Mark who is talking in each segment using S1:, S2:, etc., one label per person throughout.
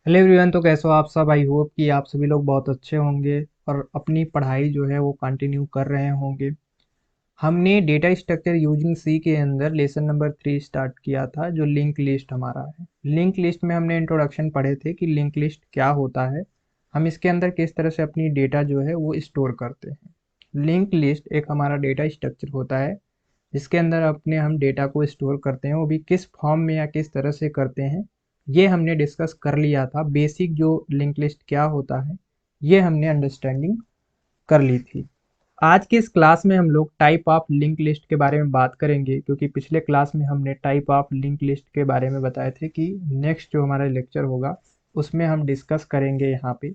S1: Hello everyone. तो कैसे हो आप सब? आई होप कि आप सभी लोग बहुत अच्छे होंगे और अपनी पढ़ाई जो है वो कंटिन्यू कर रहे होंगे। हमने डेटा स्ट्रक्चर यूजिंग सी के अंदर लेसन नंबर 3 स्टार्ट किया था, जो लिंक लिस्ट हमारा है। लिंक लिस्ट में हमने इंट्रोडक्शन पढ़े थे कि लिंक लिस्ट क्या होता है, हम इसके अंदर किस तरह से अपनी डेटा जो है वो स्टोर करते हैं। लिंक लिस्ट एक हमारा डेटा स्ट्रक्चर होता है जिसके अंदर अपने हम डेटा को स्टोर करते हैं, वो भी किस फॉर्म में या किस तरह से करते हैं ये हमने डिस्कस कर लिया था। बेसिक जो लिंक लिस्ट क्या होता है ये हमने अंडरस्टैंडिंग कर ली थी। आज के इस क्लास में हम लोग टाइप ऑफ लिंक लिस्ट के बारे में बात करेंगे, क्योंकि पिछले क्लास में हमने टाइप ऑफ लिंक लिस्ट के बारे में बताए थे कि नेक्स्ट जो हमारा लेक्चर होगा उसमें हम डिस्कस करेंगे यहाँ पे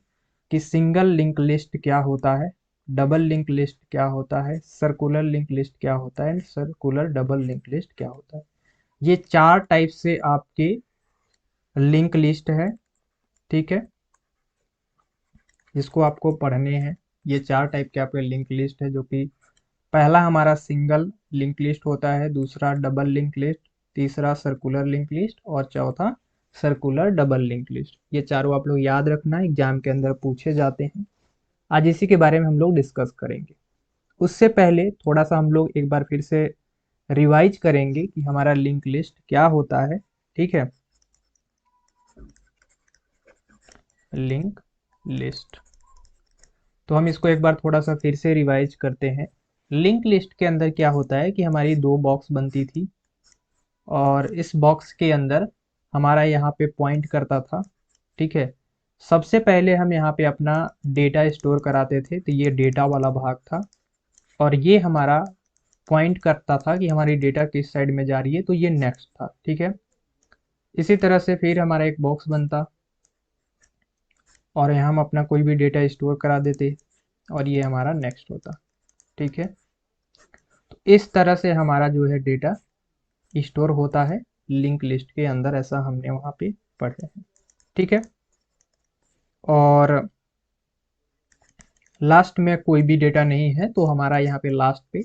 S1: कि सिंगल लिंक लिस्ट क्या होता है, डबल लिंक लिस्ट क्या होता है, सर्कुलर लिंक लिस्ट क्या होता है, सर्कुलर डबल लिंक लिस्ट क्या होता है। ये चार टाइप से आपके लिंक लिस्ट है, ठीक है, जिसको आपको पढ़ने हैं। ये चार टाइप के आपके लिंक लिस्ट है, जो कि पहला हमारा सिंगल लिंक लिस्ट होता है, दूसरा डबल लिंक लिस्ट, तीसरा सर्कुलर लिंक लिस्ट और चौथा सर्कुलर डबल लिंक लिस्ट। ये चारों आप लोग याद रखना, एग्जाम के अंदर पूछे जाते हैं। आज इसी के बारे में हम लोग डिस्कस करेंगे। उससे पहले थोड़ा सा हम लोग एक बार फिर से रिवाइज करेंगे कि हमारा लिंक लिस्ट क्या होता है, ठीक है। लिंक लिस्ट, तो हम इसको एक बार थोड़ा सा फिर से रिवाइज करते हैं। लिंक लिस्ट के अंदर क्या होता है कि हमारी दो बॉक्स बनती थी और इस बॉक्स के अंदर हमारा यहाँ पे पॉइंट करता था, ठीक है। सबसे पहले हम यहाँ पे अपना डेटा स्टोर कराते थे, तो ये डेटा वाला भाग था और ये हमारा पॉइंट करता था कि हमारी डेटा किस साइड में जा रही है, तो ये नेक्स्ट था, ठीक है। इसी तरह से फिर हमारा एक बॉक्स बनता और यहाँ हम अपना कोई भी डेटा स्टोर करा देते और ये हमारा नेक्स्ट होता, ठीक है। तो इस तरह से हमारा जो है डेटा स्टोर होता है लिंक लिस्ट के अंदर, ऐसा हमने वहाँ पे पढ़े हैं, ठीक है। और लास्ट में कोई भी डेटा नहीं है तो हमारा यहाँ पे लास्ट पे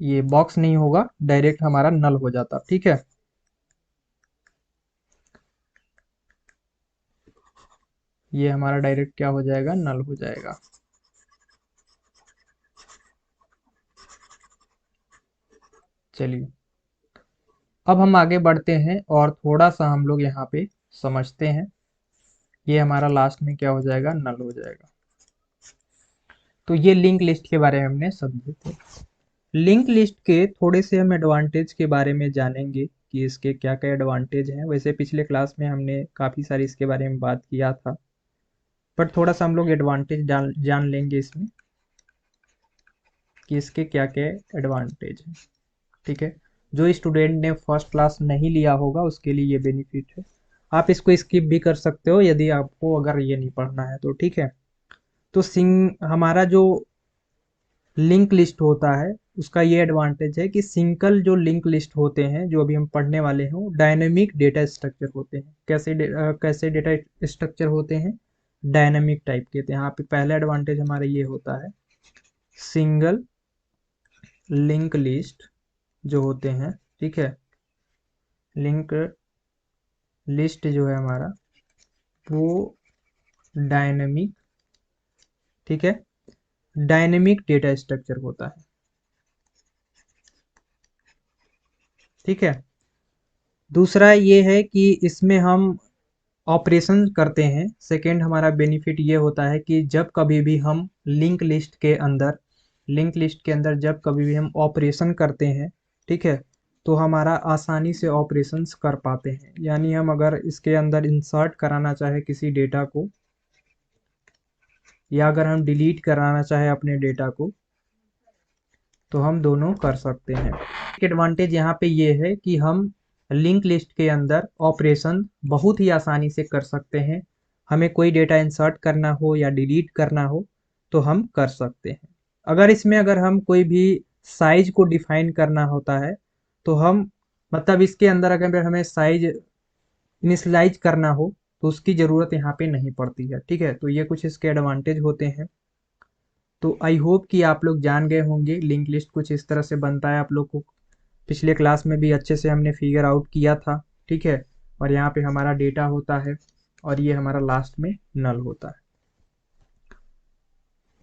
S1: ये बॉक्स नहीं होगा, डायरेक्ट हमारा नल हो जाता, ठीक है। ये हमारा डायरेक्ट क्या हो जाएगा, नल हो जाएगा। चलिए, अब हम आगे बढ़ते हैं और थोड़ा सा हम लोग यहाँ पे समझते हैं। ये हमारा लास्ट में क्या हो जाएगा, नल हो जाएगा। तो ये लिंक लिस्ट के बारे में हमने समझे थे। लिंक लिस्ट के थोड़े से हम एडवांटेज के बारे में जानेंगे कि इसके क्या क्या एडवांटेज हैं। वैसे पिछले क्लास में हमने काफ़ी सारी इसके बारे में बात किया था, बट थोड़ा सा हम लोग एडवांटेज जान लेंगे इसमें कि इसके क्या क्या एडवांटेज हैं, ठीक है। जो स्टूडेंट ने फर्स्ट क्लास नहीं लिया होगा उसके लिए ये बेनिफिट है। आप इसको स्किप भी कर सकते हो यदि आपको अगर ये नहीं पढ़ना है तो, ठीक है। तो हमारा जो लिंक लिस्ट होता है उसका ये एडवांटेज है कि सिंगल जो लिंक लिस्ट होते हैं जो अभी हम पढ़ने वाले हैं वो डायनेमिक डेटा स्ट्रक्चर होते हैं। कैसे डेटा स्ट्रक्चर होते हैं, डायनेमिक टाइप के। तो यहाँ पे पहला एडवांटेज हमारा ये होता है, सिंगल लिंक लिस्ट जो होते हैं, ठीक है। लिंक लिस्ट जो है हमारा वो डायनेमिक, ठीक है, डायनेमिक डेटा स्ट्रक्चर होता है, ठीक है। दूसरा ये है कि इसमें हम ऑपरेशन करते हैं। सेकेंड हमारा बेनिफिट ये होता है कि जब कभी भी हम लिंक लिस्ट के अंदर जब कभी भी हम ऑपरेशन करते हैं, ठीक है, तो हमारा आसानी से ऑपरेशंस कर पाते हैं। यानी हम अगर इसके अंदर इंसर्ट कराना चाहे किसी डेटा को या अगर हम डिलीट कराना चाहे अपने डेटा को तो हम दोनों कर सकते हैं। एक एडवांटेज यहाँ पे ये है कि हम लिंक लिस्ट के अंदर ऑपरेशन बहुत ही आसानी से कर सकते हैं। हमें कोई डेटा इंसर्ट करना हो या डिलीट करना हो तो हम कर सकते हैं। अगर हम कोई भी साइज को डिफाइन करना होता है तो हम मतलब इसके अंदर अगर हमें साइज इनिशलाइज करना हो तो उसकी ज़रूरत यहाँ पे नहीं पड़ती है, ठीक है। तो ये कुछ इसके एडवांटेज होते हैं। तो आई होप कि आप लोग जान गए होंगे लिंक लिस्ट कुछ इस तरह से बनता है। आप लोग को पिछले क्लास में भी अच्छे से हमने फिगर आउट किया था, ठीक है। और यहाँ पे हमारा डेटा होता है और ये हमारा लास्ट में नल होता है।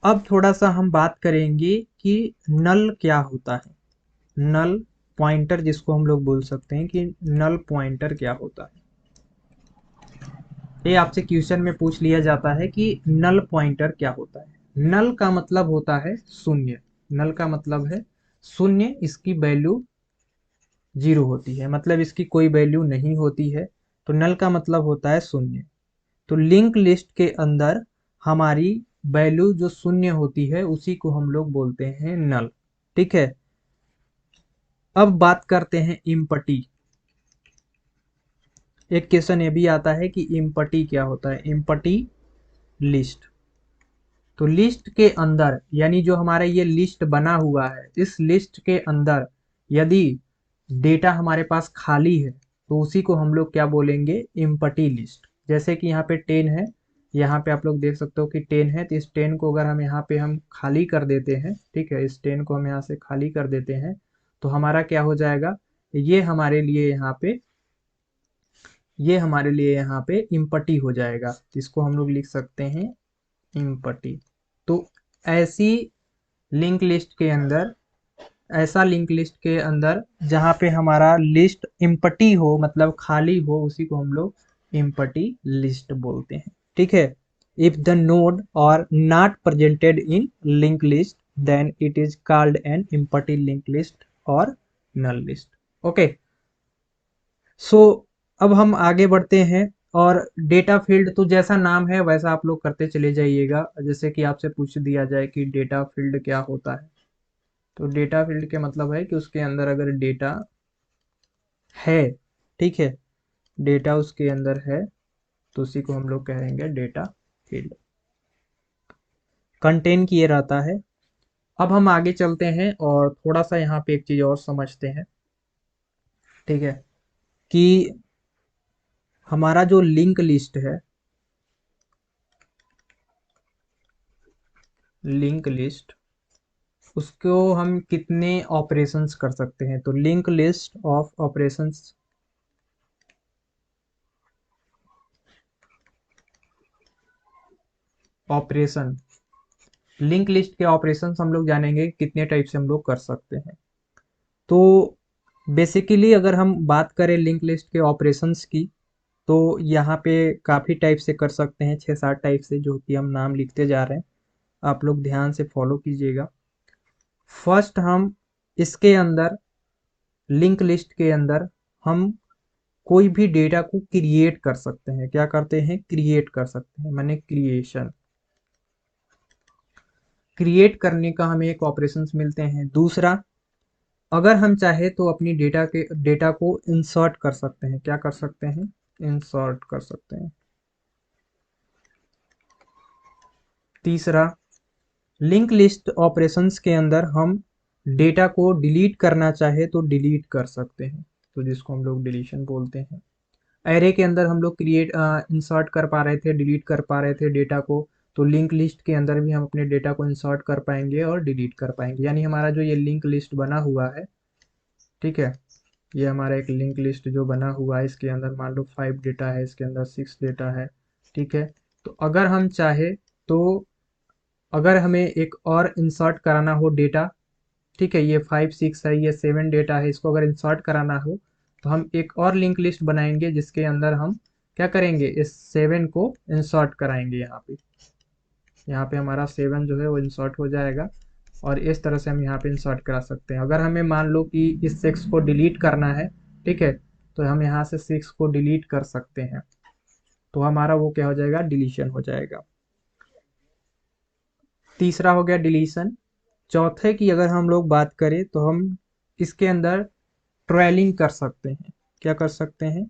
S1: अब थोड़ा सा हम बात करेंगे कि नल क्या होता है। नल पॉइंटर जिसको हम लोग बोल सकते हैं कि नल पॉइंटर क्या होता है। ये आपसे क्वेश्चन में पूछ लिया जाता है कि नल पॉइंटर क्या होता है। नल का मतलब होता है शून्य। नल का मतलब है शून्य, इसकी वैल्यू जीरो होती है, मतलब इसकी कोई वैल्यू नहीं होती है, तो नल का मतलब होता है शून्य। तो लिंक लिस्ट के अंदर हमारी वैल्यू जो शून्य होती है उसी को हम लोग बोलते हैं नल। ठीक है, अब बात करते हैं इम्पटी। एक क्वेश्चन ये भी आता है कि इम्पटी क्या होता है। इम्पटी लिस्ट, तो लिस्ट के अंदर यानी जो हमारा ये लिस्ट बना हुआ है, इस लिस्ट के अंदर यदि डेटा हमारे पास खाली है तो उसी को हम लोग क्या बोलेंगे, इम्पटी लिस्ट। जैसे कि यहाँ पे 10 है, यहाँ पे आप लोग देख सकते हो कि 10 है, तो इस 10 को अगर हम यहाँ पे हम खाली कर देते हैं, ठीक है, इस 10 को हम यहाँ से खाली कर देते हैं, तो हमारा क्या हो जाएगा, ये हमारे लिए यहाँ पे ये हमारे लिए यहाँ पे इम्पटी हो जाएगा। इसको हम लोग लिख सकते हैं इम्पटी। तो ऐसी लिंक लिस्ट के अंदर, ऐसा लिंक लिस्ट के अंदर जहाँ पे हमारा लिस्ट इम्पटी हो, मतलब खाली हो, उसी को हम लोग इम्पटी लिस्ट बोलते हैं। ठीक है, if the node are not presented in link list then it is called an empty link list or null list. Okay, सो अब हम आगे बढ़ते हैं। और डेटा फील्ड, तो जैसा नाम है वैसा आप लोग करते चले जाइएगा। जैसे कि आपसे पूछ दिया जाए कि डेटा फील्ड क्या होता है, तो डेटा फील्ड के मतलब है कि उसके अंदर अगर डेटा है, ठीक है, डेटा उसके अंदर है, तो उसी को हम लोग कहेंगे डेटा फील्ड। कंटेन किए रहता है। अब हम आगे चलते हैं और थोड़ा सा यहाँ पे एक चीज और समझते हैं। ठीक है, कि हमारा जो लिंक लिस्ट है, लिंक लिस्ट, उसको हम कितने ऑपरेशंस कर सकते हैं। तो link list of operations, operation, link list के ऑपरेशंस हम लोग जानेंगे कितने टाइप से हम लोग कर सकते हैं। तो बेसिकली अगर हम बात करें लिंक लिस्ट के ऑपरेशंस की, तो यहाँ पे काफ़ी टाइप से कर सकते हैं, 6-7 टाइप से, जो कि हम नाम लिखते जा रहे हैं, आप लोग ध्यान से फॉलो कीजिएगा। फर्स्ट, हम इसके अंदर, लिंक लिस्ट के अंदर हम कोई भी डेटा को क्रिएट कर सकते हैं। क्या करते हैं, क्रिएट कर सकते हैं, माने क्रिएशन। क्रिएट करने का हमें एक ऑपरेशंस मिलते हैं। दूसरा, अगर हम चाहे तो अपनी डेटा को इंसर्ट कर सकते हैं। क्या कर सकते हैं, इंसर्ट कर सकते हैं। तीसरा, लिंक लिस्ट ऑपरेशंस के अंदर हम डेटा को डिलीट करना चाहे तो डिलीट कर सकते हैं, तो जिसको हम लोग डिलीशन बोलते हैं। एरे के अंदर हम लोग क्रिएट इंसर्ट कर पा रहे थे, डिलीट कर पा रहे थे डेटा को, तो लिंक लिस्ट के अंदर भी हम अपने डेटा को इंसर्ट कर पाएंगे और डिलीट कर पाएंगे। यानी हमारा जो ये लिंक लिस्ट बना हुआ है, ठीक है, ये हमारा एक लिंक लिस्ट जो बना हुआ है, इसके अंदर मान लो 5 डेटा है, इसके अंदर 6 डेटा है, ठीक है। तो अगर हम चाहे तो, अगर हमें एक और इंसर्ट कराना हो डेटा, ठीक है, ये 5 6 है, ये 7 डेटा है, इसको अगर इंसर्ट कराना हो तो हम एक और लिंक लिस्ट बनाएंगे जिसके अंदर हम क्या करेंगे, इस 7 को इंसर्ट कराएंगे। यहाँ पे हमारा 7 जो है वो इंसर्ट हो जाएगा, और इस तरह से हम यहाँ पे इंसर्ट करा सकते हैं। अगर हमें मान लो कि इस 6 को डिलीट करना है, ठीक है, तो हम यहाँ से 6 को डिलीट कर सकते हैं, तो हमारा वो क्या हो जाएगा, डिलीशन हो जाएगा। तीसरा हो गया डिलीशन। चौथे की अगर हम लोग बात करें तो हम इसके अंदर ट्रायलिंग कर सकते हैं। क्या कर सकते हैं,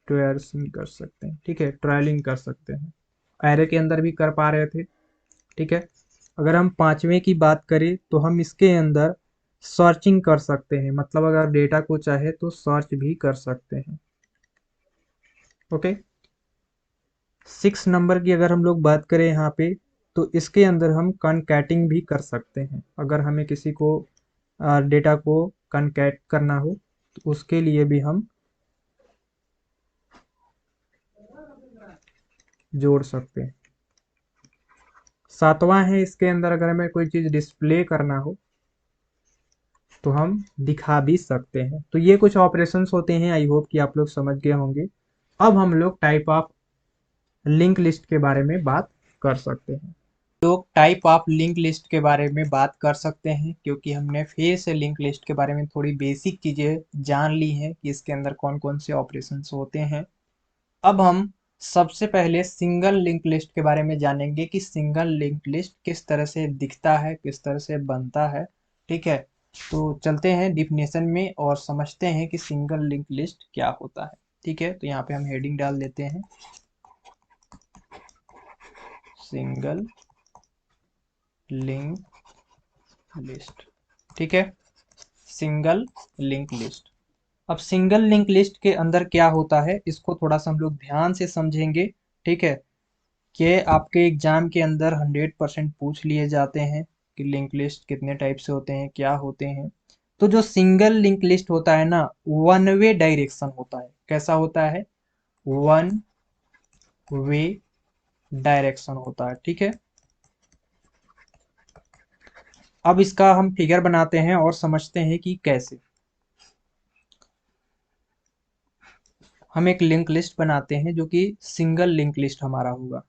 S1: ट्रायलिंग कर सकते हैं, ठीक है, ट्रायलिंग कर सकते हैं। एरे के अंदर भी कर पा रहे थे, ठीक है। अगर हम पांचवें की बात करें तो हम इसके अंदर सर्चिंग कर सकते हैं, मतलब अगर डेटा को चाहे तो सर्च भी कर सकते हैं। ओके, 6 नंबर की अगर हम लोग बात करें यहाँ पे, तो इसके अंदर हम कनकैटिंग भी कर सकते हैं। अगर हमें किसी को डेटा को कनकैट करना हो तो उसके लिए भी हम जोड़ सकते हैं। सातवां है, इसके अंदर अगर हमें कोई चीज़ डिस्प्ले करना हो तो हम दिखा भी सकते हैं। तो ये कुछ ऑपरेशंस होते हैं, आई होप कि आप लोग समझ गए होंगे। अब हम लोग टाइप ऑफ लिंक लिस्ट के बारे में बात कर सकते हैं। लोग टाइप ऑफ लिंक लिस्ट के बारे में बात कर सकते हैं, क्योंकि हमने फिर से लिंक लिस्ट के बारे में थोड़ी बेसिक चीज़ें जान ली हैं कि इसके अंदर कौन कौन से ऑपरेशंस होते हैं। अब हम सबसे पहले सिंगल लिंक लिस्ट के बारे में जानेंगे कि सिंगल लिंक लिस्ट किस तरह से दिखता है, किस तरह से बनता है। ठीक है, तो चलते हैं डिफिनेशन में और समझते हैं कि सिंगल लिंक लिस्ट क्या होता है। ठीक है, तो यहाँ पे हम हेडिंग डाल देते हैं, सिंगल लिंक लिस्ट। ठीक है, सिंगल लिंक लिस्ट। अब सिंगल लिंक लिस्ट के अंदर क्या होता है, इसको थोड़ा सा हम लोग ध्यान से समझेंगे। ठीक है, कि आपके एग्जाम के अंदर 100% पूछ लिए जाते हैं कि लिंक लिस्ट कितने टाइप से होते हैं, क्या होते हैं। तो जो सिंगल लिंक लिस्ट होता है ना, वन वे डायरेक्शन होता है। कैसा होता है? वन वे डायरेक्शन होता है। ठीक है, अब इसका हम फिगर बनाते हैं और समझते हैं कि कैसे। हम एक लिंक लिस्ट बनाते हैं जो कि सिंगल लिंक लिस्ट हमारा होगा।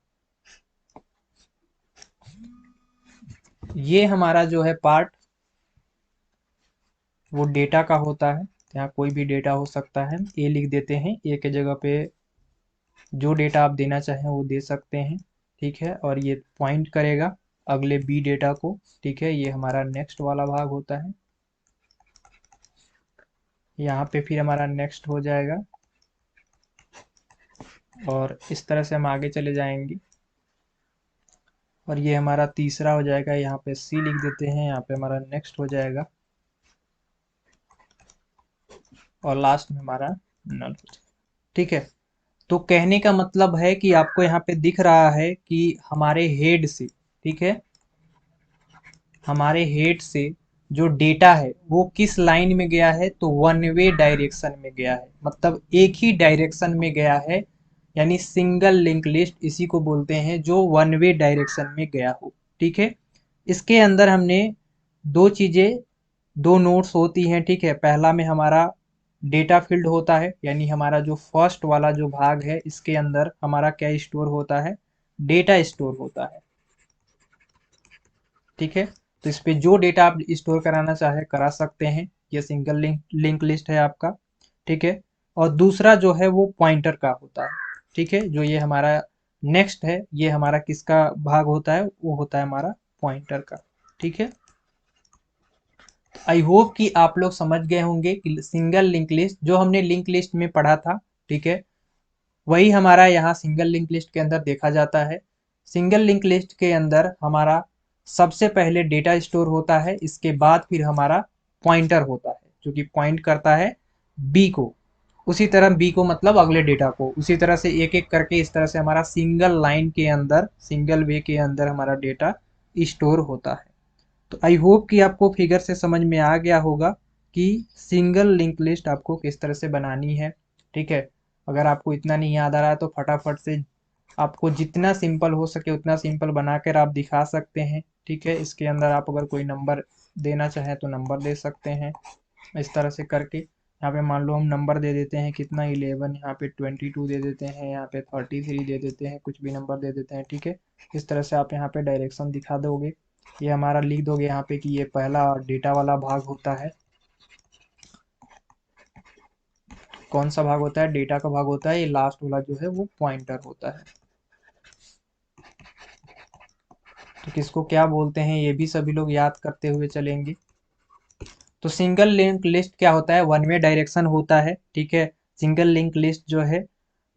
S1: ये हमारा जो है पार्ट वो डेटा का होता है। यहाँ कोई भी डेटा हो सकता है, ए लिख देते हैं, ए के जगह पे जो डेटा आप देना चाहें वो दे सकते हैं। ठीक है, और ये पॉइंट करेगा अगले बी डेटा को। ठीक है, ये हमारा नेक्स्ट वाला भाग होता है। यहाँ पे फिर हमारा नेक्स्ट हो जाएगा और इस तरह से हम आगे चले जाएंगे। और ये हमारा तीसरा हो जाएगा, यहाँ पे सी लिख देते हैं, यहाँ पे हमारा नेक्स्ट हो जाएगा और लास्ट में हमारा नल हो जाएगा। ठीक है, तो कहने का मतलब है कि आपको यहाँ पे दिख रहा है कि हमारे हेड से, ठीक है, हमारे हेड से जो डेटा है वो किस लाइन में गया है, तो वन वे डायरेक्शन में गया है। मतलब एक ही डायरेक्शन में गया है, यानी सिंगल लिंक लिस्ट इसी को बोलते हैं जो वन वे डायरेक्शन में गया हो। ठीक है, इसके अंदर हमने दो चीजें, दो नोड्स होती हैं। ठीक है, पहला में हमारा डेटा फील्ड होता है, यानी हमारा जो फर्स्ट वाला जो भाग है इसके अंदर हमारा क्या स्टोर होता है, डेटा स्टोर होता है। ठीक है, तो इस पे जो डेटा आप स्टोर कराना चाहे करा सकते हैं। ये सिंगल लिंक लिस्ट है आपका। ठीक है, और दूसरा जो है वो पॉइंटर का होता है। ठीक है, जो ये हमारा नेक्स्ट है, ये हमारा किसका भाग होता है, वो होता है हमारा पॉइंटर का। ठीक है, आई होप कि आप लोग समझ गए होंगे कि सिंगल लिंक लिस्ट जो हमने लिंक लिस्ट में पढ़ा था, ठीक है, वही हमारा यहाँ सिंगल लिंक लिस्ट के अंदर देखा जाता है। सिंगल लिंक लिस्ट के अंदर हमारा सबसे पहले डेटा स्टोर होता है, इसके बाद फिर हमारा पॉइंटर होता है जो कि पॉइंट करता है बी को। उसी तरह बी को मतलब अगले डेटा को, उसी तरह से एक एक करके इस तरह से हमारा सिंगल लाइन के अंदर, सिंगल वे के अंदर हमारा डेटा स्टोर होता है। तो आई होप कि आपको फिगर से समझ में आ गया होगा कि सिंगल लिंक लिस्ट आपको किस तरह से बनानी है। ठीक है, अगर आपको इतना नहीं याद आ रहा है तो फटाफट से आपको जितना सिंपल हो सके उतना सिंपल बनाकर आप दिखा सकते हैं। ठीक है, इसके अंदर आप अगर कोई नंबर देना चाहें तो नंबर दे सकते हैं इस तरह से करके। यहाँ पे मान लो हम नंबर दे देते हैं कितना, 11, यहाँ पे 22 दे देते हैं, यहाँ पे 33 दे देते हैं, कुछ भी नंबर दे देते हैं। ठीक है, इस तरह से आप यहाँ पे डायरेक्शन दिखा दोगे। ये हमारा लिख दोगे यहाँ पे कि ये पहला डेटा वाला भाग होता है। कौन सा भाग होता है? डेटा का भाग होता है। ये लास्ट वाला जो है वो पॉइंटर होता है। तो किसको क्या बोलते हैं ये भी सभी लोग याद करते हुए चलेंगे। तो सिंगल लिंक लिस्ट क्या होता है? वन वे डायरेक्शन होता है। ठीक है, सिंगल लिंक लिस्ट जो है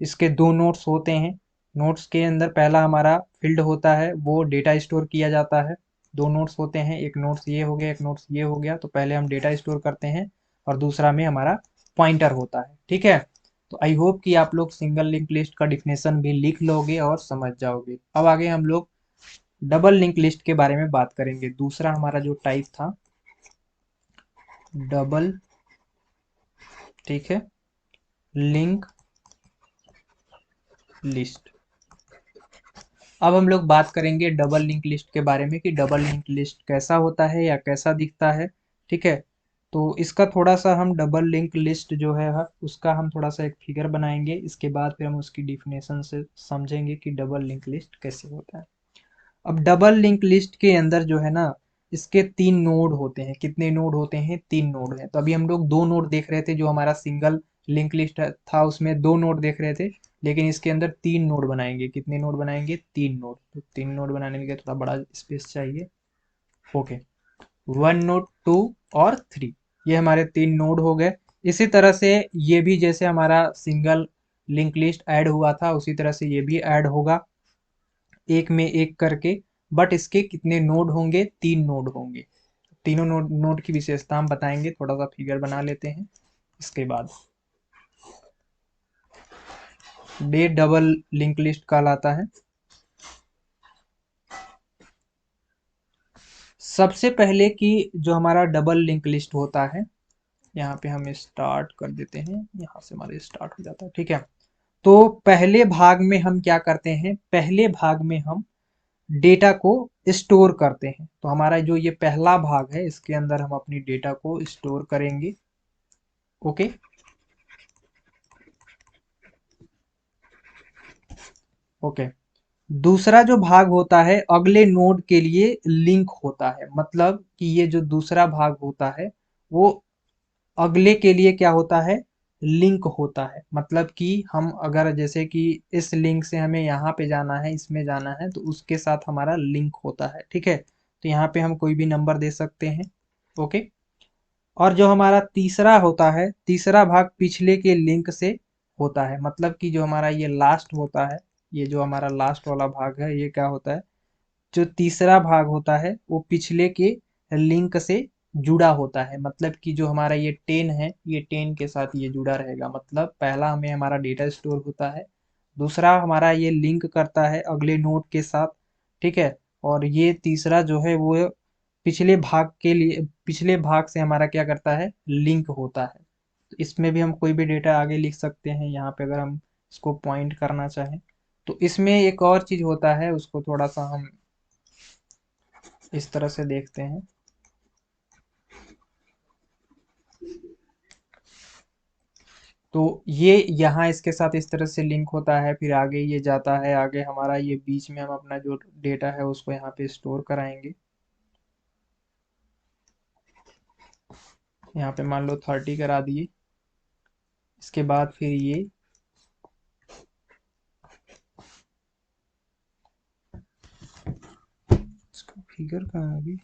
S1: इसके दो नोड्स होते हैं। नोड्स के अंदर पहला हमारा फील्ड होता है, वो डेटा स्टोर किया जाता है। दो नोड्स होते हैं, एक नोड्स ये हो गया, एक नोड्स ये हो गया। तो पहले हम डेटा स्टोर करते हैं और दूसरा में हमारा पॉइंटर होता है। ठीक है, तो आई होप कि आप लोग सिंगल लिंक लिस्ट का डिफिनेशन भी लिख लोगे और समझ जाओगे। अब आगे हम लोग डबल लिंक लिस्ट के बारे में बात करेंगे। दूसरा हमारा जो टाइप था डबल, ठीक है, लिंक लिस्ट। अब हम लोग बात करेंगे डबल लिंक लिस्ट के बारे में कि डबल लिंक लिस्ट कैसा होता है या कैसा दिखता है। ठीक है, तो इसका थोड़ा सा हम डबल लिंक लिस्ट जो है उसका हम थोड़ा सा एक फिगर बनाएंगे, इसके बाद फिर हम उसकी डिफिनेशन से समझेंगे कि डबल लिंक लिस्ट कैसे होता है। अब डबल लिंक लिस्ट के अंदर जो है ना, इसके 3 नोड होते हैं। कितने नोड होते हैं? 3 नोड हैं। तो अभी हम लोग 2 नोड देख रहे थे, जो हमारा सिंगल लिंक लिस्ट था उसमें 2 नोड देख रहे थे, लेकिन इसके अंदर 3 नोड बनाएंगे। कितने नोड बनाएंगे? 3 नोड। तो 3 नोड बनाने में क्या थोड़ा बड़ा स्पेस चाहिए। ओके, 1 नोड, 2 और 3, ये हमारे 3 नोड हो गए। इसी तरह से ये भी जैसे हमारा सिंगल लिंक लिस्ट ऐड हुआ था, उसी तरह से ये भी ऐड होगा एक में एक करके। बट इसके कितने नोड होंगे? 3 नोड होंगे। तीनों नोड नोड की विशेषता हम बताएंगे। थोड़ा सा फिगर बना लेते हैं इसके बाद। ये डबल लिंक लिस्ट कहलाता है। सबसे पहले कि जो हमारा डबल लिंक लिस्ट होता है, यहाँ पे हम स्टार्ट कर देते हैं, यहाँ से हमारे स्टार्ट हो जाता है। ठीक है, तो पहले भाग में हम क्या करते हैं? पहले भाग में हम डेटा को स्टोर करते हैं। तो हमारा जो ये पहला भाग है, इसके अंदर हम अपनी डेटा को स्टोर करेंगे। Okay, okay. दूसरा जो भाग होता है अगले नोड के लिए लिंक होता है। मतलब कि ये जो दूसरा भाग होता है वो अगले के लिए क्या होता है? लिंक होता है। मतलब कि हम अगर जैसे कि इस लिंक से हमें यहाँ पे जाना है, इसमें जाना है, तो उसके साथ हमारा लिंक होता है। ठीक है, तो यहाँ पे हम कोई भी नंबर दे सकते हैं। ओके, और जो हमारा तीसरा होता है, तीसरा भाग पिछले के लिंक से होता है। मतलब कि जो हमारा ये लास्ट होता है, ये जो हमारा लास्ट वाला भाग है, ये क्या होता है? जो तीसरा भाग होता है वो पिछले के लिंक से जुड़ा होता है। मतलब कि जो हमारा ये 10 है, ये 10 के साथ ये जुड़ा रहेगा। मतलब पहला हमें हमारा डेटा स्टोर होता है, दूसरा हमारा ये लिंक करता है अगले नोड के साथ। ठीक है, और ये तीसरा जो है वो पिछले भाग के लिए, पिछले भाग से हमारा क्या करता है? लिंक होता है। तो इसमें भी हम कोई भी डेटा आगे लिख सकते हैं, यहाँ पे अगर हम इसको पॉइंट करना चाहें। तो इसमें एक और चीज होता है, उसको थोड़ा सा हम इस तरह से देखते हैं। तो ये यहाँ इसके साथ इस तरह से लिंक होता है, फिर आगे ये जाता है, आगे हमारा ये बीच में हम अपना जो डेटा है उसको यहाँ पे स्टोर कराएंगे। यहाँ पे मान लो 30 करा दिए। इसके बाद फिर ये इसका फिगर कहाँ है अभी?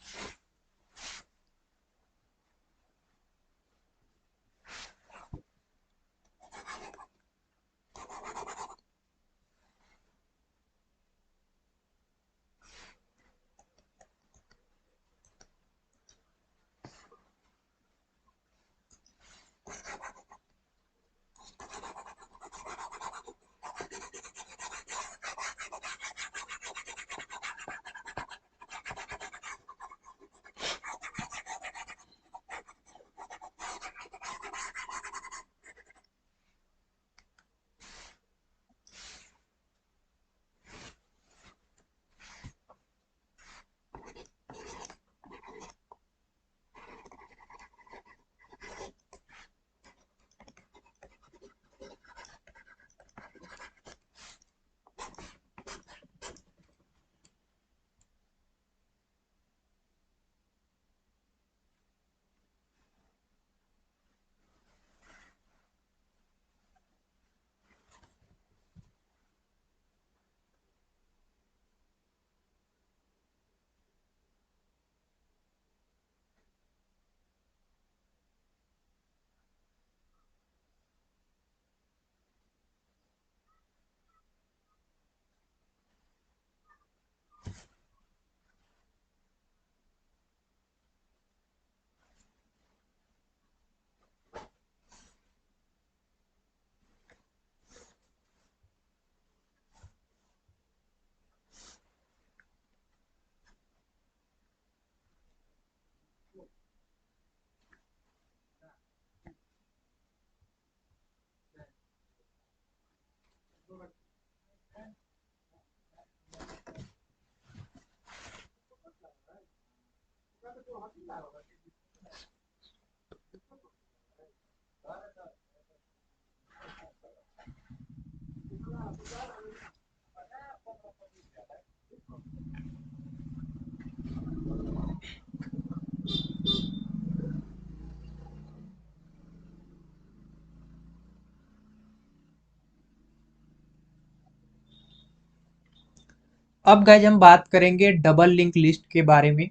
S1: अब गाइज हम बात करेंगे डबल लिंक लिस्ट के बारे में।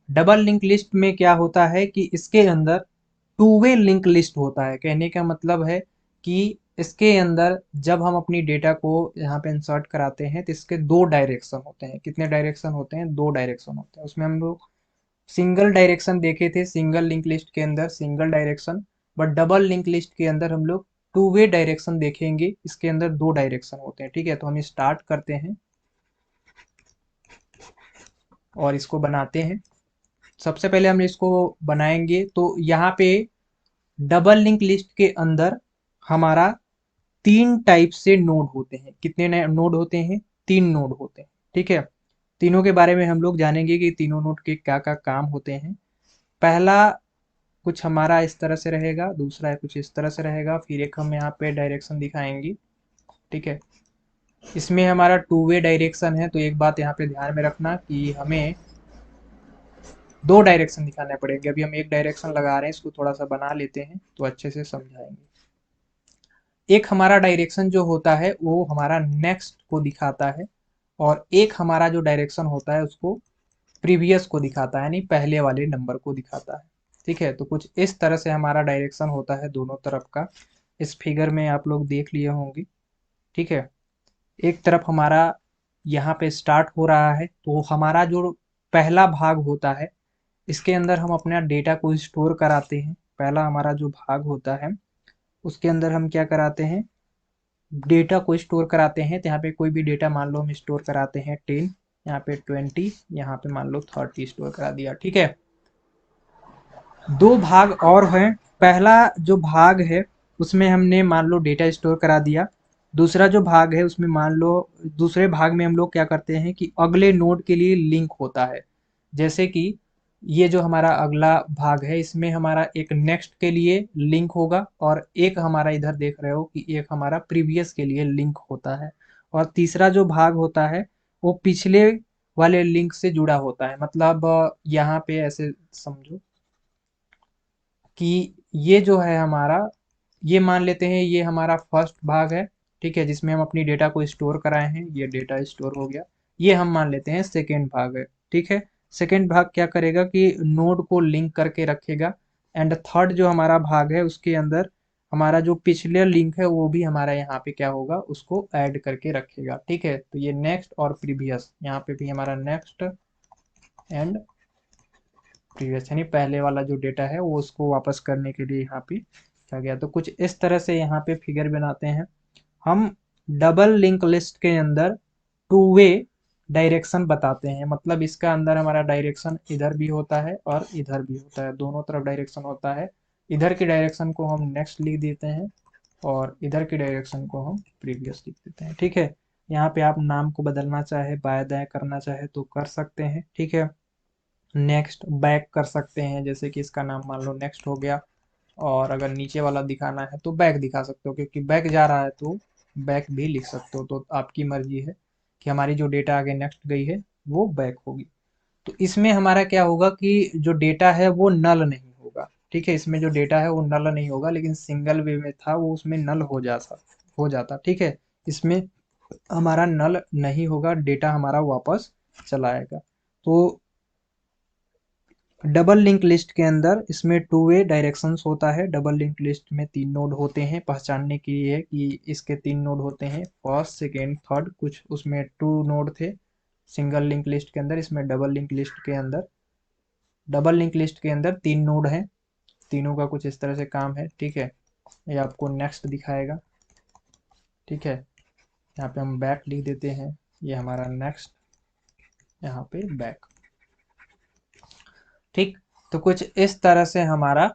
S1: डबल लिंक लिस्ट में क्या होता है कि इसके अंदर टू वे लिंक लिस्ट होता है। कहने का मतलब है कि इसके अंदर जब हम अपनी डेटा को यहाँ पे इंसर्ट कराते हैं तो इसके दो डायरेक्शन होते हैं। कितने डायरेक्शन होते हैं? दो डायरेक्शन होते हैं। उसमें हम लोग सिंगल डायरेक्शन देखे थे सिंगल लिंक लिस्ट के अंदर, single direction. But double link list के अंदर हम लोग टू वे डायरेक्शन देखेंगे। इसके अंदर दो डायरेक्शन होते हैं। ठीक है, तो हम स्टार्ट करते हैं और इसको बनाते हैं। सबसे पहले हम इसको बनाएंगे तो यहाँ पे डबल लिंक लिस्ट के अंदर हमारा तीन टाइप से नोड होते हैं। कितने नोड होते हैं? तीन नोड होते हैं। ठीक है, तीनों के बारे में हम लोग जानेंगे कि तीनों नोड के क्या क्या काम होते हैं। पहला कुछ हमारा इस तरह से रहेगा, दूसरा कुछ इस तरह से रहेगा, फिर एक हम यहाँ पे डायरेक्शन दिखाएंगे। ठीक है, इसमें हमारा टू वे डायरेक्शन है। तो एक बात यहाँ पे ध्यान में रखना कि हमें दो डायरेक्शन दिखाने पड़ेंगे। अभी हम एक डायरेक्शन लगा रहे हैं, इसको थोड़ा सा बना लेते हैं तो अच्छे से समझाएंगे। एक हमारा डायरेक्शन जो होता है वो हमारा नेक्स्ट को दिखाता है, और एक हमारा जो डायरेक्शन होता है उसको प्रीवियस को दिखाता है, यानी पहले वाले नंबर को दिखाता है। ठीक है, तो कुछ इस तरह से हमारा डायरेक्शन होता है दोनों तरफ का। इस फिगर में आप लोग देख लिए होंगे। ठीक है, एक तरफ हमारा यहाँ पे स्टार्ट हो रहा है, तो हमारा जो पहला भाग होता है इसके अंदर हम अपना डेटा को स्टोर कराते हैं। पहला हमारा जो भाग होता है उसके अंदर हम क्या कराते हैं? डेटा को स्टोर कराते हैं। तो यहाँ पे कोई भी डेटा मान लो हम स्टोर कराते हैं 10, यहाँ पे 20, यहाँ पे मान लो 30 स्टोर करा दिया। ठीक है, दो भाग और हैं। पहला जो भाग है उसमें हमने मान लो डेटा स्टोर करा दिया। दूसरा जो भाग है उसमें मान लो दूसरे भाग में हम लोग क्या करते हैं कि अगले नोड के लिए लिंक होता है। जैसे कि ये जो हमारा अगला भाग है इसमें हमारा एक नेक्स्ट के लिए लिंक होगा, और एक हमारा इधर देख रहे हो कि एक हमारा प्रीवियस के लिए लिंक होता है। और तीसरा जो भाग होता है वो पिछले वाले लिंक से जुड़ा होता है। मतलब यहाँ पे ऐसे समझो कि ये जो है हमारा, ये मान लेते हैं ये हमारा फर्स्ट भाग है। ठीक है, जिसमें हम अपनी डेटा को स्टोर कराए हैं, ये डेटा स्टोर हो गया। ये हम मान लेते हैं सेकेंड भाग है। ठीक है, सेकेंड भाग क्या करेगा कि नोड को लिंक करके रखेगा। एंड थर्ड जो हमारा भाग है उसके अंदर हमारा जो पिछले लिंक है वो भी हमारा यहाँ पे क्या होगा, उसको ऐड करके रखेगा। ठीक है, तो ये नेक्स्ट और प्रीवियस, यहाँ पे भी हमारा नेक्स्ट एंड प्रीवियस, यानी पहले वाला जो डेटा है वो उसको वापस करने के लिए यहाँ पे किया गया। तो कुछ इस तरह से यहाँ पे फिगर बनाते हैं हम। डबल लिंक लिस्ट के अंदर टू वे डायरेक्शन बताते हैं। मतलब इसका अंदर हमारा डायरेक्शन इधर भी होता है और इधर भी होता है, दोनों तरफ डायरेक्शन होता है। इधर की डायरेक्शन को हम नेक्स्ट लिख देते हैं और इधर की डायरेक्शन को हम प्रीवियस लिख देते हैं। ठीक है, यहाँ पे आप नाम को बदलना चाहे, बाएं दाएं करना चाहे तो कर सकते हैं। ठीक है, नेक्स्ट बैक कर सकते हैं, जैसे कि इसका नाम मान लो नेक्स्ट हो गया। और अगर नीचे वाला दिखाना है तो बैक दिखा सकते हो, क्योंकि बैक जा रहा है तो बैक भी लिख सकते हो। तो आपकी मर्जी है कि हमारी जो डेटा आगे नेक्स्ट गई है वो बैक होगी। तो इसमें हमारा क्या होगा कि जो डेटा है वो नल नहीं होगा। ठीक है, इसमें जो डेटा है वो नल नहीं होगा, लेकिन सिंगल वे में था वो उसमें नल हो जाता। ठीक है, इसमें हमारा नल नहीं होगा, डेटा हमारा वापस चला आएगा। तो डबल लिंक लिस्ट के अंदर इसमें टू वे डायरेक्शंस होता है। डबल लिंक लिस्ट में तीन नोड होते हैं, पहचानने के लिए कि इसके तीन नोड होते हैं, फर्स्ट सेकेंड थर्ड। कुछ उसमें टू नोड थे सिंगल लिंक लिस्ट के अंदर, इसमें डबल लिंक लिस्ट के अंदर तीन नोड हैं। तीनों का कुछ इस तरह से काम है। ठीक है, ये आपको नेक्स्ट दिखाएगा। ठीक है, यहाँ पे हम बैक लिख देते हैं, ये हमारा नेक्स्ट, यहाँ पे बैक। ठीक, तो कुछ इस तरह से हमारा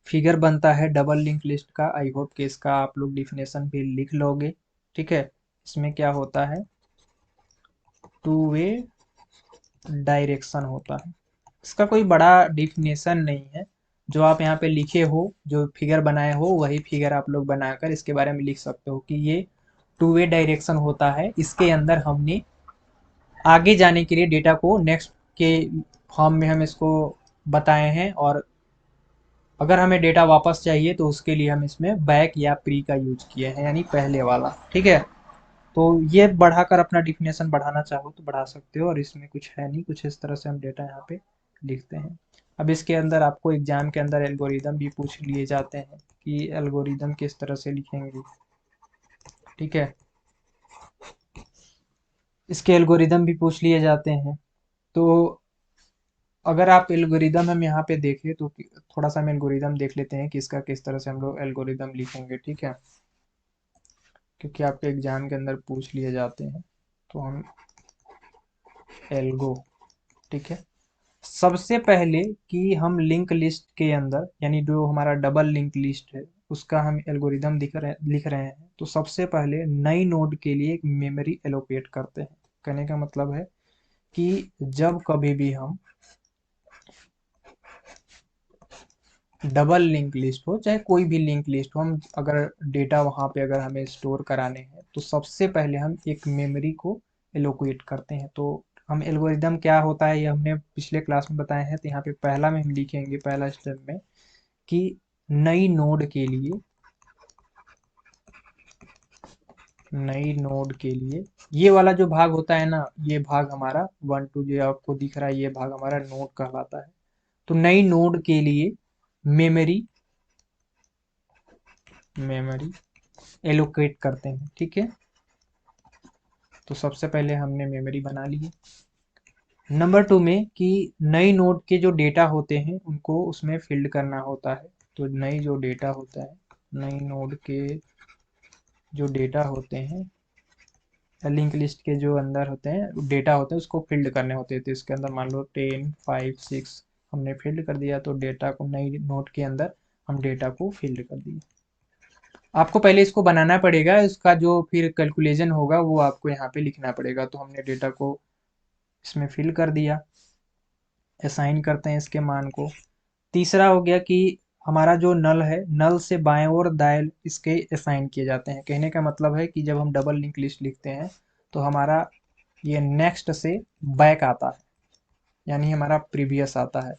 S1: फिगर बनता है डबल लिंक लिस्ट का। आई होप कि इसका आप लोग डिफिनेशन भी लिख लोगे। ठीक है, इसमें क्या होता है, टू वे डायरेक्शन होता है। इसका कोई बड़ा डिफिनेशन नहीं है, जो आप यहाँ पे लिखे हो, जो फिगर बनाए हो वही फिगर आप लोग बनाकर इसके बारे में लिख सकते हो कि ये टू वे डायरेक्शन होता है। इसके अंदर हमने आगे जाने के लिए डेटा को नेक्स्ट के फॉर्म में हम इसको बताए हैं, और अगर हमें डेटा वापस चाहिए तो उसके लिए हम इसमें बैक या प्री का यूज किए हैं, यानी पहले वाला। ठीक है, तो ये बढ़ाकर अपना डिफिनेशन बढ़ाना चाहो तो बढ़ा सकते हो, और इसमें कुछ है नहीं, कुछ इस तरह से हम डेटा यहाँ पे लिखते हैं। अब इसके अंदर आपको एग्जाम के अंदर एल्गोरिदम भी पूछ लिए जाते हैं कि एल्गोरिदम किस तरह से लिखेंगे। ठीक है, इसके एल्गोरिदम भी पूछ लिए जाते हैं। तो अगर आप एल्गोरिदम हम यहाँ पे देखें तो थोड़ा सा हम एल्गोरिदम देख लेते हैं कि इसका किस तरह से हम लोग एल्गोरिदम लिखेंगे। ठीक है, क्योंकि आपके एग्जाम के अंदर पूछ लिए जाते हैं, तो हम एल्गो। ठीक है, सबसे पहले कि हम लिंक लिस्ट के अंदर, यानी जो हमारा डबल लिंक लिस्ट है उसका हम एल्गोरिदम लिख रहे हैं, तो सबसे पहले नई नोड के लिए एक मेमोरी एलोकेट करते हैं। कहने का मतलब है कि जब कभी भी हम डबल लिंक लिस्ट हो चाहे कोई भी लिंक लिस्ट हो, हम अगर डेटा वहाँ पे अगर हमें स्टोर कराने हैं तो सबसे पहले हम एक मेमोरी को एलोकेट करते हैं। तो हम एल्गोरिदम क्या होता है ये हमने पिछले क्लास में बताए हैं, तो यहाँ पे पहला में हम लिखेंगे पहला स्टेप में कि नई नोड के लिए, नई नोड के लिए ये वाला जो भाग होता है ना, ये भाग हमारा 1 2 जो आपको दिख रहा है ये भाग हमारा नोड कहलाता है। तो नई नोड के लिए मेमोरी मेमोरी एलोकेट करते हैं। ठीक है, तो सबसे पहले हमने मेमोरी बना ली। नंबर 2 में कि नई नोड के जो डेटा होते हैं उनको उसमें फील्ड करना होता है। तो नई जो डेटा होता है, नई नोड के जो डेटा होते हैं, लिंक लिस्ट के जो अंदर होते हैं डेटा होते हैं उसको फील्ड करने होते हैं। तो इसके अंदर मान लो 10 5 6 हमने फील्ड कर दिया, तो डेटा को नई नोड के अंदर हम डेटा को फील्ड कर दिए। आपको पहले इसको बनाना पड़ेगा, इसका जो फिर कैलकुलेशन होगा वो आपको यहाँ पे लिखना पड़ेगा। तो हमने डेटा को इसमें फिल कर दिया, असाइन करते हैं इसके मान को। तीसरा हो गया कि हमारा जो नल है, नल से बाएं और दाएं इसके असाइन किए जाते हैं। कहने का मतलब है कि जब हम डबल लिंक लिस्ट लिखते हैं तो हमारा ये नेक्स्ट से बैक आता है, यानी हमारा प्रीवियस आता है।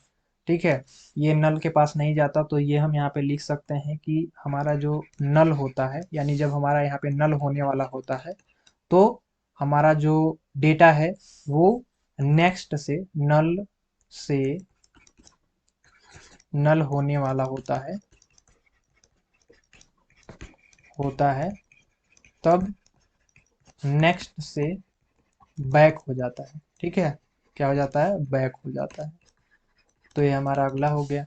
S1: ठीक है, ये नल के पास नहीं जाता, तो ये हम यहाँ पे लिख सकते हैं कि हमारा जो नल होता है, यानी जब हमारा यहाँ पे नल होने वाला होता है तो हमारा जो डेटा है वो नेक्स्ट से नल से नल होने वाला होता है तब नेक्स्ट से बैक हो जाता है। ठीक है, क्या हो जाता है, बैक हो जाता है। तो ये हमारा अगला हो गया।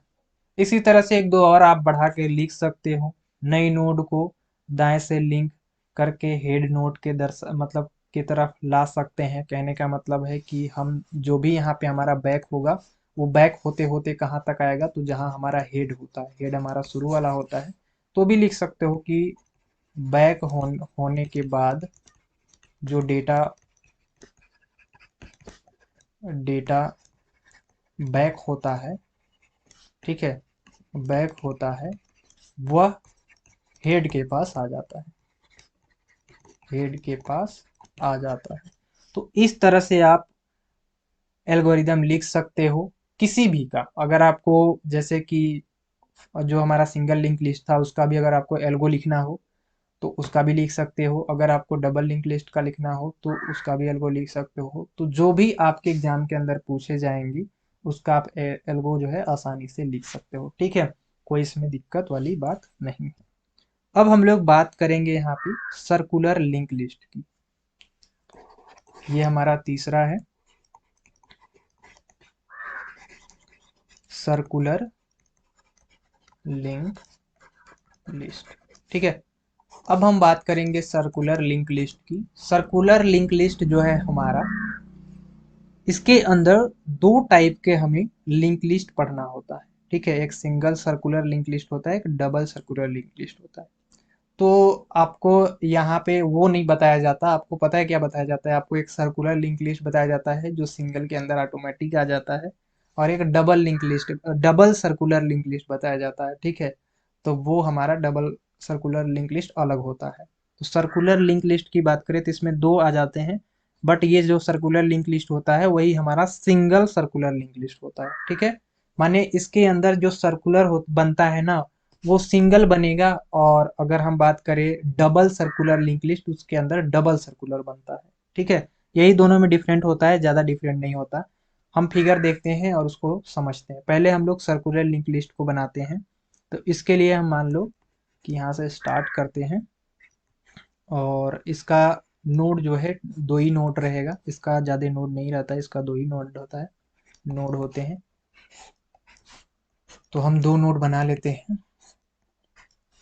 S1: इसी तरह से एक दो और आप बढ़ा के लिख सकते हो। नई नोड को दाएं से लिंक करके हेड नोड के मतलब की तरफ ला सकते हैं। कहने का मतलब है कि हम जो भी यहाँ पे हमारा बैक होगा वो बैक होते होते कहाँ तक आएगा, तो जहाँ हमारा हेड होता है, हेड हमारा शुरू वाला होता है, तो भी लिख सकते हो कि बैक होने के बाद जो डेटा डेटा बैक होता है, ठीक है, बैक होता है, वह हेड के पास आ जाता है, हेड के पास आ जाता है। तो इस तरह से आप एल्गोरिदम लिख सकते हो किसी भी का। अगर आपको जैसे कि जो हमारा सिंगल लिंक लिस्ट था उसका भी अगर आपको एल्गो लिखना हो तो उसका भी लिख सकते हो। अगर आपको डबल लिंक लिस्ट का लिखना हो तो उसका भी एल्गो लिख सकते हो। तो जो भी आपके एग्जाम के अंदर पूछे जाएंगी उसका आप एल्गो जो है आसानी से लिख सकते हो। ठीक है, कोई इसमें दिक्कत वाली बात नहीं है। अब हम लोग बात करेंगे यहाँ पे सर्कुलर लिंक लिस्ट की। ये हमारा तीसरा है, सर्कुलर लिंक लिस्ट। ठीक है, अब हम बात करेंगे सर्कुलर लिंक लिस्ट की। सर्कुलर लिंक लिस्ट जो है हमारा, इसके अंदर दो टाइप के हमें लिंक लिस्ट पढ़ना होता है। ठीक है, एक सिंगल सर्कुलर लिंक लिस्ट होता है, एक डबल सर्कुलर लिंक लिस्ट होता है। तो आपको यहाँ पे वो नहीं बताया जाता, आपको पता है क्या बताया जाता है, आपको एक सर्कुलर लिंक लिस्ट बताया जाता है जो सिंगल के अंदर ऑटोमेटिक आ जाता है, और एक double link list, double circular link list बताया जाता है, ठीक है। तो वो हमारा डबल सर्कुलर लिंक लिस्ट अलग होता है। तो सर्कुलर लिंक लिस्ट की बात करें तो इसमें दो आ जाते हैं, बट ये जो सर्कुलर लिंक लिस्ट होता है वही हमारा सिंगल सर्कुलर लिंक लिस्ट होता है, ठीक है। माने इसके अंदर जो सर्कुलर बनता है ना, वो सिंगल बनेगा, और अगर हम बात करें डबल सर्कुलर लिंक लिस्ट, उसके अंदर डबल सर्कुलर बनता है, ठीक है। यही दोनों में डिफरेंट होता है, ज़्यादा डिफरेंट नहीं होता। हम फिगर देखते हैं और उसको समझते हैं। पहले हम लोग सर्कुलर लिंक लिस्ट को बनाते हैं। तो इसके लिए हम मान लो कि यहाँ से स्टार्ट करते हैं, और इसका नोड जो है दो ही नोड रहेगा, इसका ज़्यादा नोड नहीं रहता है, इसका दो ही नोड होता है, नोड होते हैं। तो हम दो नोड बना लेते हैं।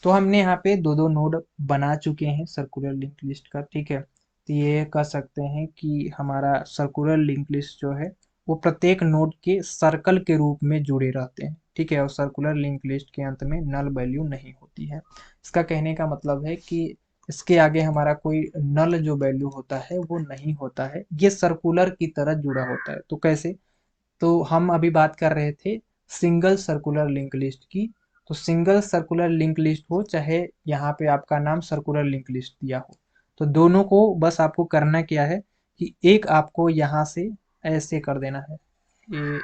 S1: तो हमने यहाँ पे दो दो नोड बना चुके हैं सर्कुलर लिंक लिस्ट का, ठीक है। तो ये कह सकते हैं कि हमारा सर्कुलर लिंक लिस्ट जो है वो प्रत्येक नोड के सर्कल के रूप में जुड़े रहते हैं, ठीक है। और सर्कुलर लिंक लिस्ट के अंत में नल वैल्यू नहीं होती है। इसका कहने का मतलब है कि इसके आगे हमारा कोई नल जो वैल्यू होता है वो नहीं होता है, ये सर्कुलर की तरह जुड़ा होता है। तो कैसे? तो हम अभी बात कर रहे थे सिंगल सर्कुलर लिंक लिस्ट की। तो सिंगल सर्कुलर लिंक लिस्ट हो, चाहे यहाँ पे आपका नाम सर्कुलर लिंक लिस्ट दिया हो, तो दोनों को बस आपको करना क्या है कि एक आपको यहाँ से ऐसे कर देना है। ये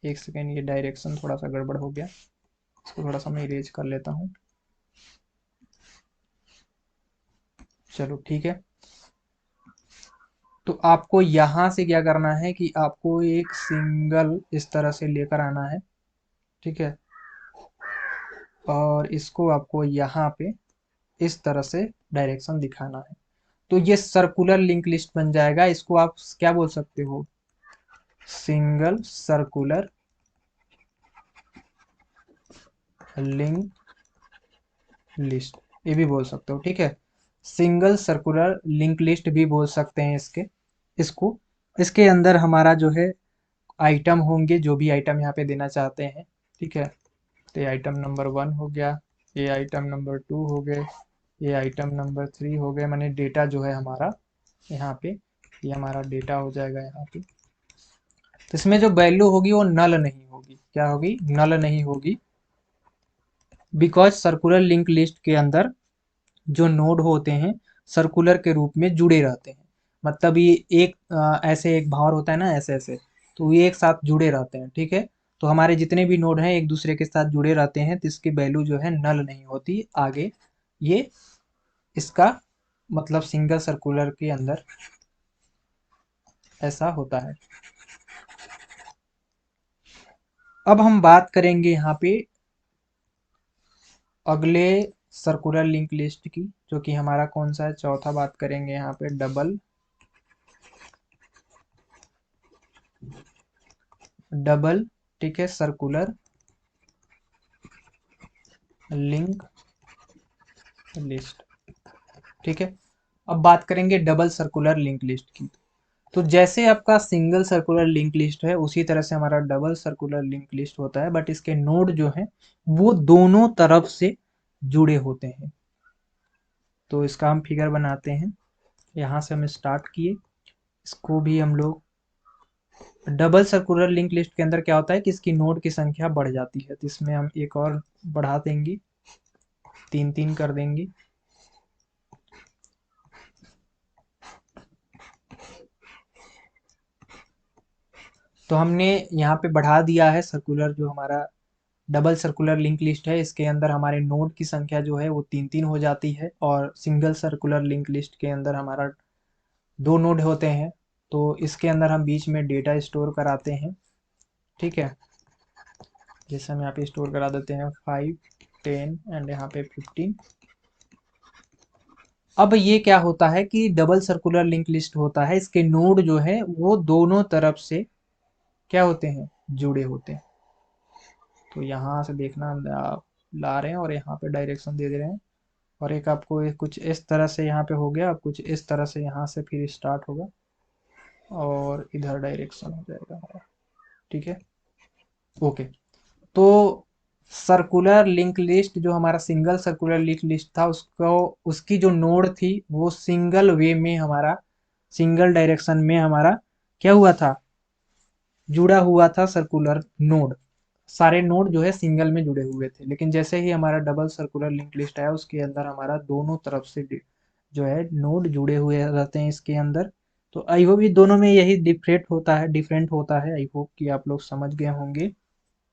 S1: एक सेकेंड, ये डायरेक्शन थोड़ा सा गड़बड़ हो गया, इसको थोड़ा सा मैं इरेज कर लेता हूँ। चलो ठीक है। तो आपको यहाँ से क्या करना है कि आपको एक सिंगल इस तरह से लेकर आना है, ठीक है। और इसको आपको यहाँ पे इस तरह से डायरेक्शन दिखाना है। तो ये सर्कुलर लिंक लिस्ट बन जाएगा। इसको आप क्या बोल सकते हो? सिंगल सर्कुलर लिंक लिस्ट, ये भी बोल सकते हो, ठीक है। सिंगल सर्कुलर लिंक लिस्ट भी बोल सकते हैं इसको। इसके अंदर हमारा जो है आइटम होंगे, जो भी आइटम यहाँ पे देना चाहते हैं, ठीक है। तो ये आइटम नंबर 1 हो गया, ये आइटम नंबर 2 हो गए, ये आइटम नंबर 3 हो गए। माने डेटा जो है हमारा यहाँ पे, ये हमारा डेटा हो जाएगा यहाँ पे। तो इसमें जो वैल्यू होगी वो नल नहीं होगी। क्या होगी? नल नहीं होगी। बिकॉज सर्कुलर लिंक लिस्ट के अंदर जो नोड होते हैं सर्कुलर के रूप में जुड़े रहते हैं। मतलब ये एक ऐसे एक भावर होता है ना, ऐसे ऐसे, तो ये एक साथ जुड़े रहते हैं, ठीक है। तो हमारे जितने भी नोड हैं एक दूसरे के साथ जुड़े रहते हैं, तो इसकी वैल्यू जो है नल नहीं होती आगे। ये इसका मतलब सिंगल सर्कुलर के अंदर ऐसा होता है। अब हम बात करेंगे यहाँ पे अगले सर्कुलर लिंक लिस्ट की, जो कि हमारा कौन सा है? चौथा बात करेंगे यहाँ पे डबल डबल, ठीक है, सर्कुलर लिंक लिस्ट, ठीक है। अब बात करेंगे डबल सर्कुलर लिंक लिस्ट की। तो जैसे आपका सिंगल सर्कुलर लिंक लिस्ट है उसी तरह से हमारा डबल सर्कुलर लिंक लिस्ट होता है, बट इसके नोड जो हैं वो दोनों तरफ से जुड़े होते हैं। तो इसका हम फिगर बनाते हैं। यहाँ से हम स्टार्ट किए, इसको भी हम लोग डबल सर्कुलर लिंक लिस्ट के अंदर क्या होता है कि इसकी नोड की संख्या बढ़ जाती है, तो इसमें हम एक और बढ़ा देंगे, 3 3 कर देंगे। तो हमने यहाँ पे बढ़ा दिया है सर्कुलर, जो हमारा डबल सर्कुलर लिंक लिस्ट है इसके अंदर हमारे नोड की संख्या जो है वो 3 3 हो जाती है, और सिंगल सर्कुलर लिंक लिस्ट के अंदर हमारा दो नोड होते हैं। तो इसके अंदर हम बीच में डेटा स्टोर कराते हैं, ठीक है। जैसे हम यहाँ पे स्टोर करा देते हैं 5 10 एंड यहाँ पे 15। अब ये क्या होता है कि डबल सर्कुलर लिंक लिस्ट होता है, इसके नोड जो है वो दोनों तरफ से क्या होते हैं? जुड़े होते हैं। तो यहाँ से देखना, आप ला रहे हैं और यहाँ पे डायरेक्शन दे दे रहे हैं, और एक आपको कुछ इस तरह से यहाँ पे हो गया, अब कुछ इस तरह से यहाँ से फिर स्टार्ट होगा और इधर डायरेक्शन हो जाएगा हमारा, ठीक है। ओके। तो सर्कुलर लिंक लिस्ट जो हमारा सिंगल सर्कुलर लिंक लिस्ट था, उसको उसकी जो नोड थी वो सिंगल वे में हमारा, सिंगल डायरेक्शन में हमारा क्या हुआ था? जुड़ा हुआ था सर्कुलर नोड, सारे नोड जो है सिंगल में जुड़े हुए थे, लेकिन जैसे ही हमारा डबल सर्कुलर लिंक लिस्ट आया उसके अंदर हमारा दोनों तरफ से जो है नोड जुड़े हुए रहते हैं इसके अंदर। तो आई होप ये दोनों में यही डिफरेंट होता है। आई होप कि आप लोग समझ गए होंगे।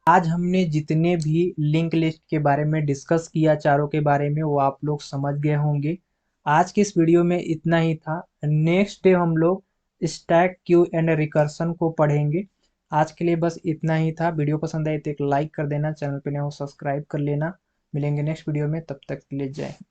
S1: आज हमने जितने भी लिंक लिस्ट के बारे में डिस्कस किया चारों के बारे में वो आप लोग समझ गए होंगे। आज की इस वीडियो में इतना ही था। नेक्स्ट डे हम लोग स्टैक क्यू एंड रिकर्सन को पढ़ेंगे। आज के लिए बस इतना ही था। वीडियो पसंद आए तो एक लाइक कर देना, चैनल पे नए हो सब्सक्राइब कर लेना। मिलेंगे नेक्स्ट वीडियो में, तब तक के लिए जय हिंद।